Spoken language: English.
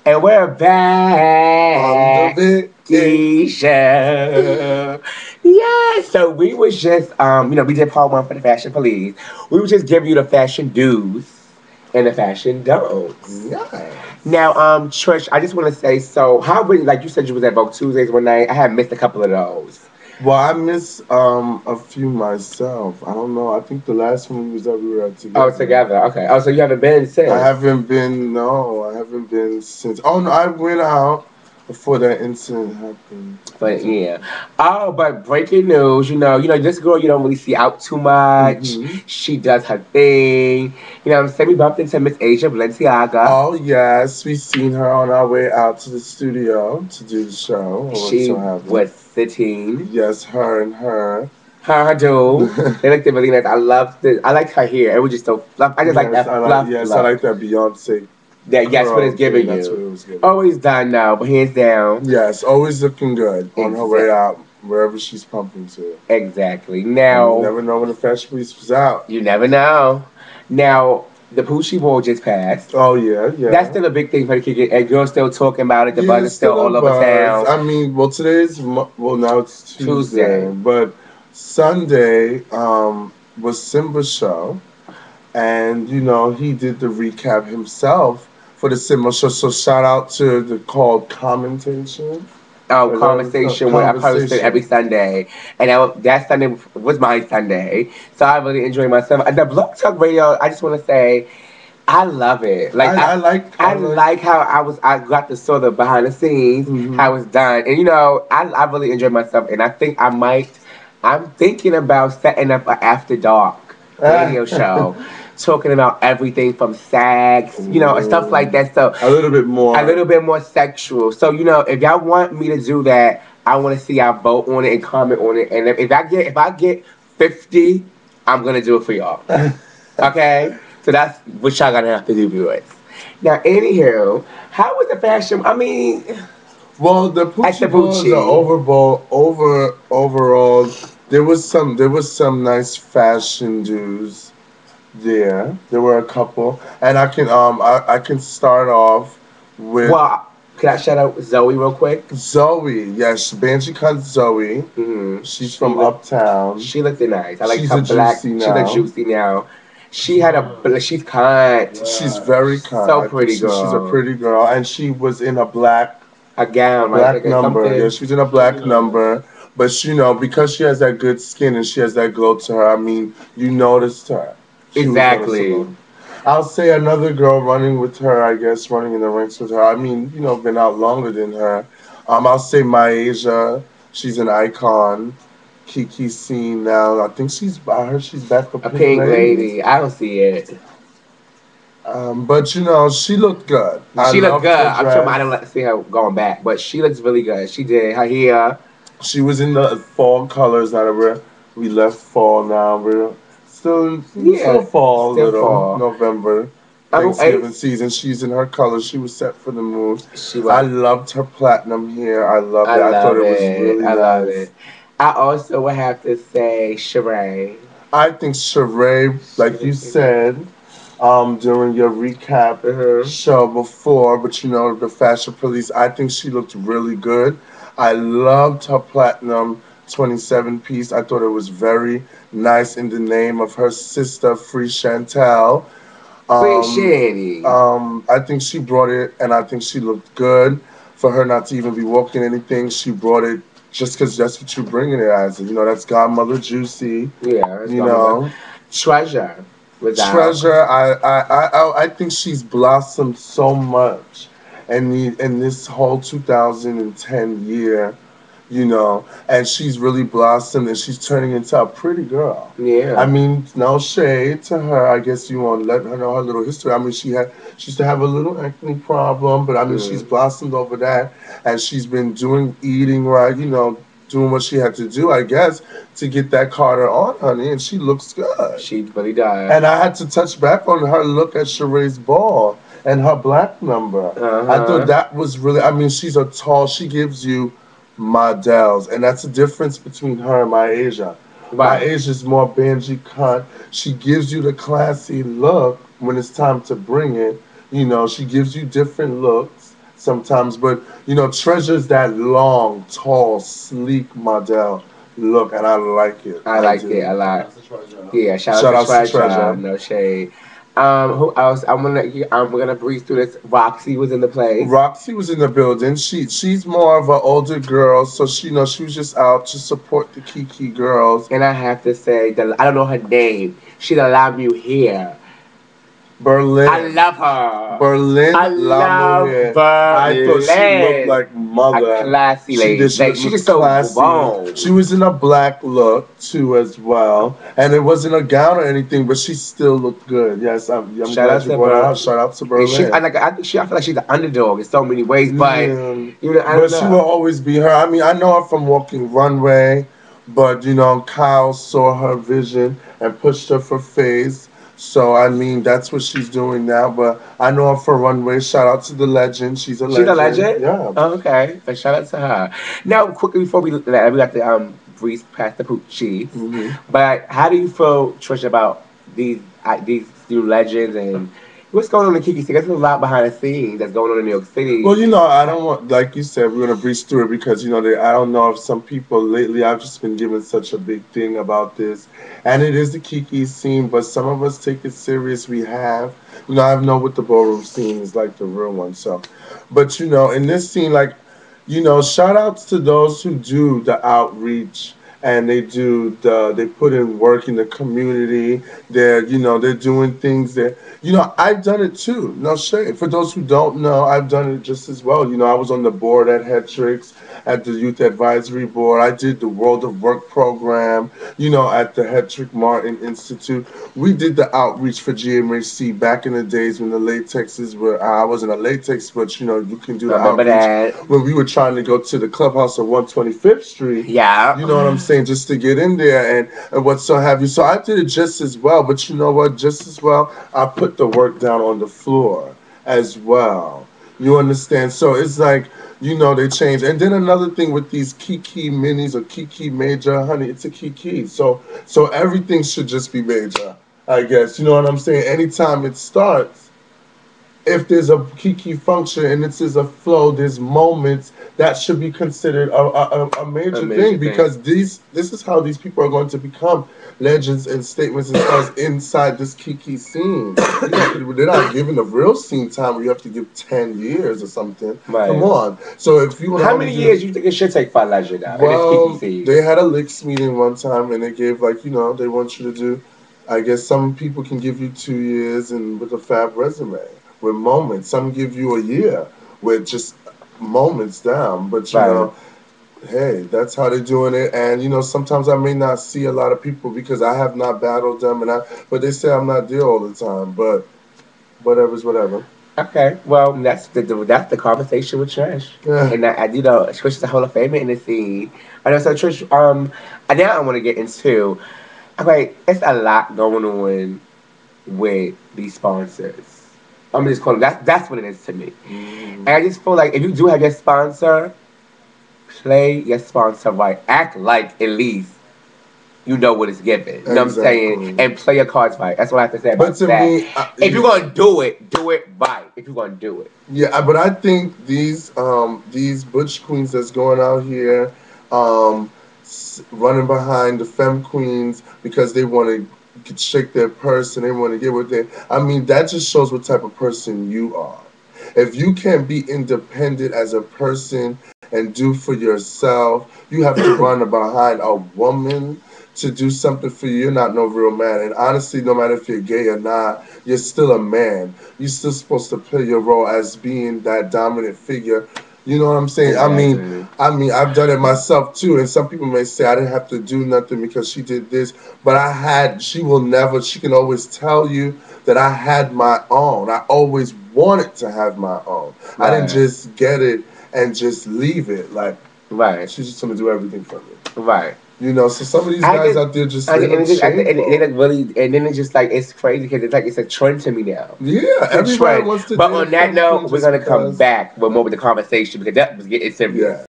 And we're On back. the Vicky. Show. Yeah, so we was just we did part one for the fashion police. We was just giving you the fashion do's and the fashion don'ts. Yes. Now, Trish, I just want to say, so how really, like you said, you was at Vogue Tuesdays one night. I had missed a couple of those. Well, I miss a few myself. I don't know. I think the last one we were at Oh, together. together. Okay. Oh, so you haven't been I since. haven't been. No, I haven't been since. Oh no, I went out before that incident happened. But yeah. Oh, but breaking news, this girl you don't really see out too much. Mm-hmm. She does her thing. You know what I'm saying? We bumped into Miss Asia Balenciaga. Oh yes, we seen her on our way out to the studio to do the show or She whatsoever. was sitting. Yes, her and her. Her dude. They looked really nice. I loved it. I liked her hair. It was just so fluff. I just like Yes, that fluff I look. like that Beyonce That Yes, what it's curl thing. giving That's what you. it was giving. Always done now, but hands down. Yes, always looking good on her way Exactly. out, wherever she's pumping to. Exactly. And you Now, never know when the fashion police was out. you never know. Now, the Poochie Bowl just passed. Oh yeah, That's yeah. still a big thing for the kids. And girls still talking about it. The Yeah, buzz it's is still still a all over buzz. town. I mean, well, well, now it's Tuesday, Tuesday. but Sunday was Simba's show, and he did the recap himself for the Simba show. So shout out to the called commentation. Oh, Or conversation where I posted every conversation. Sunday, and that Sunday was my Sunday, so I really enjoyed myself. The Blog Talk Radio, I just want to say, I love it. Like I like how I got to saw the behind the scenes, hmm how it's done, and I really enjoyed myself, and I think I'm thinking about setting up an after dark radio show, talking about everything from sex, and stuff like that. So a little bit a more. little bit more sexual. So if y'all want me to do that, I want to see y'all vote on it and comment on it. And if I get 50, I'm gonna do it for y'all. Okay, so that's what y'all gonna have to do, viewers. Now, anywho, how was the fashion? I mean, Well, the at the Pucci Bowl, the Gucci. overall, there was some nice fashion dudes there. There were a couple, and I can start off with Well, can I shout out Zoe real quick? Zoe. Yes, Banshee Cut Zoe. She's She from looked, Uptown. she looked nice. I like She's her a black. juicy She looked now. juicy now. She's kind. She's very kind. So I think pretty she's a girl. pretty girl, and she was in a black A gown, right? black Like number. Yeah, something. she was in a black number. But because she has that good skin and she has that glow to her, I mean, you noticed her. She was Exactly. noticeable. I'll say another girl running with her, I guess, running in the ranks with her. I mean, been out longer than her. I'll say Myasia. She's an icon. Kiki scene now. I think I heard she's back for A Pink pink Lady. lady. I don't see it. But she looked good. I She looked loved good. her I'm sure I dress. didn't like to see her going back, but she looks really good. She did her hair. She was in the fall colors. Now that we left fall now. We're still Yeah, fall a still little. fall. November, I, Thanksgiving season. She's in her colors. She was set for the mood. she I was. loved her platinum hair. I loved I it. I thought love it was it. really I love nice. it. I also would have to say Sheree. I think Sheree, She like you looks really said, during your recap good. show before, but the fashion police, I think she looked really good. I loved her platinum 27 piece. I thought it was very nice in the name of her sister, Free Chantel. Free Um, Shanny. I think she brought it, and I think she looked good. For her not to even be walking anything, she brought it just because that's what you're bringing it as. That's Godmother Juicy. Yeah, it's You Godmother. know, Treasure was out. Treasure. I think she's blossomed so much, and in this whole 2010 year. And she's really blossomed, and she's turning into a pretty girl. I Yeah. mean, no shade to her. I guess you want to let her know her little history. I mean, she used to have a little acne problem, but I mean, she's Mm. blossomed over that, and she's been eating right. Doing what she had to do, I guess, to get that Carter on, honey, and she looks good. She really does. And I had to touch back on her look at Sheree's ball and her black number. Uh I thought huh. that was really. I mean, she gives you models, and that's the difference between her and Myasia. Right. Is more Benji cut. She gives you the classy look when it's time to bring it. She gives you different looks sometimes. But you know, Treasure's that long, tall, sleek model look, and I like it. I I like it a do. lot. Yeah, shout Shout out to outs to Treasure. Treasure. No shade. Who else? We're gonna breeze through this. Roxy was in the place, Roxy was in the building. She's more of an older girl, so she, you know, she was just out to support the Kiki girls. and I have to say that I don't know her name. She's allowed you here. I Berlin. love her. I Berlin love Lamoureux. I thought she looked Berlin. like A mother. classy She lady. did. She Like looked she's just so classy. She grown. was in a black look too, as well, and it wasn't a gown or anything, but she still looked good. Yes, I'm Shout glad out you to brought her Berlin. out. Shout out to And she, Berlin. I feel like she's the underdog in so many ways, but Yeah, I don't but she will know. always be her. I mean, I know her from Walking Runway, but you know, Kyle saw her vision and pushed her for phase. So I mean, that's what she's doing now. But I know her for Runway. Shout out to the legend. She's a She's a legend. legend. Yeah. Oh, okay, so shout out to her. Now, quickly before we got to breeze past the poochie, Hmm. but how do you feel, Trish, about these new legends and what's going on in Kiki? There's a lot behind the scenes that's going on in New York City. Well, you know, I don't want, like you said, we're gonna breeze through it because you know, I don't know if some people lately. I've just been given such a big thing about this, and it is the Kiki scene. But some of us take it serious. We have, you know, I know what the ballroom scene is like, the real one. So, but you know, in this scene, like, you know, shout outs to those who do the outreach. And they put in work in the community. They're doing things that, you know, I've done it too. No shade. For those who don't know, I've done it just as well. You know, I was on the board at Hetrix, at the Youth Advisory Board. I did the World of Work program, you know, at the Hetrick Martin Institute. We did the outreach for GMHC back in the days when the latexes were, I wasn't a latex, but, you know, you can do I the remember outreach that. when we were trying to go to the clubhouse on 125th Street. Yeah. You know what I'm saying? Just to get in there and what so have you. So I did it just as well. But you know what? Just as well, I put the work down on the floor as well. You understand? So it's like, you know, they change. And then another thing with these Kiki minis or Kiki major, honey, it's a Kiki. So everything should just be major, I guess. You know what I'm saying? Anytime it starts, if there's a Kiki function and this is a flow, there's moments that should be considered a A major major thing thing. because this is how these people are going to become legends and statements and stars inside this Kiki scene. They're not giving the real scene time where you have to give 10 years or something. Come Right. on. So if you want to How only many do, years you think it should take for a legend now in this Kiki well, scene? they had a licks meeting one time and they gave, like, you know, they want you to do, I guess some people can give you 2 years and with a fab resume with moments. Some give you a year with just moments down. But you Right. know, hey, that's how they're doing it. And you know, sometimes I may not see a lot of people because I have not battled them, but they say I'm not there all the time. But whatever's whatever. Okay, well, that's the conversation with Trish, Yeah. and Trish is a Hall of Famer in the scene. I know, so Trish, and now I want to get into, okay, it's a lot going on with these sponsors. I'm just calling that's what it is to me, and Mhm. I just feel like if you do have your sponsor, play your sponsor right, act like at least you know what it's given. You know what I'm saying? Exactly. And play your cards right. That's what I have to say But about to that. me, If you're yeah. gonna do it right. If you're gonna do it. Yeah, but I think these butch queens that's going out here, running behind the femme queens because they want to shake their purse and they want to get what they. I mean, that just shows what type of person you are. If you can't be independent as a person and do for yourself, you have to run behind a woman to do something for you. You're not no real man. And honestly, no matter if you're gay or not, you're still a man. You're still supposed to play your role as being that dominant figure. You know what I'm saying? Exactly. I've done it myself too. And some people may say I didn't have to do nothing because she did this, but I had. She will never. She can always tell you that I had my own. I always wanted to have my own. I didn't Right. just get it and just leave it. Like Right. she's just gonna do everything for me. Right. You know, so some of these I guys just, out there just I they just and, look it just, and then shameful. it really, and then it's just like it's crazy because it's like it's a trend to me now. Yeah, It's a everybody trend. wants to But date a on that femme queen note, we're just gonna come because. back with more with the conversation because that was getting serious. Yeah.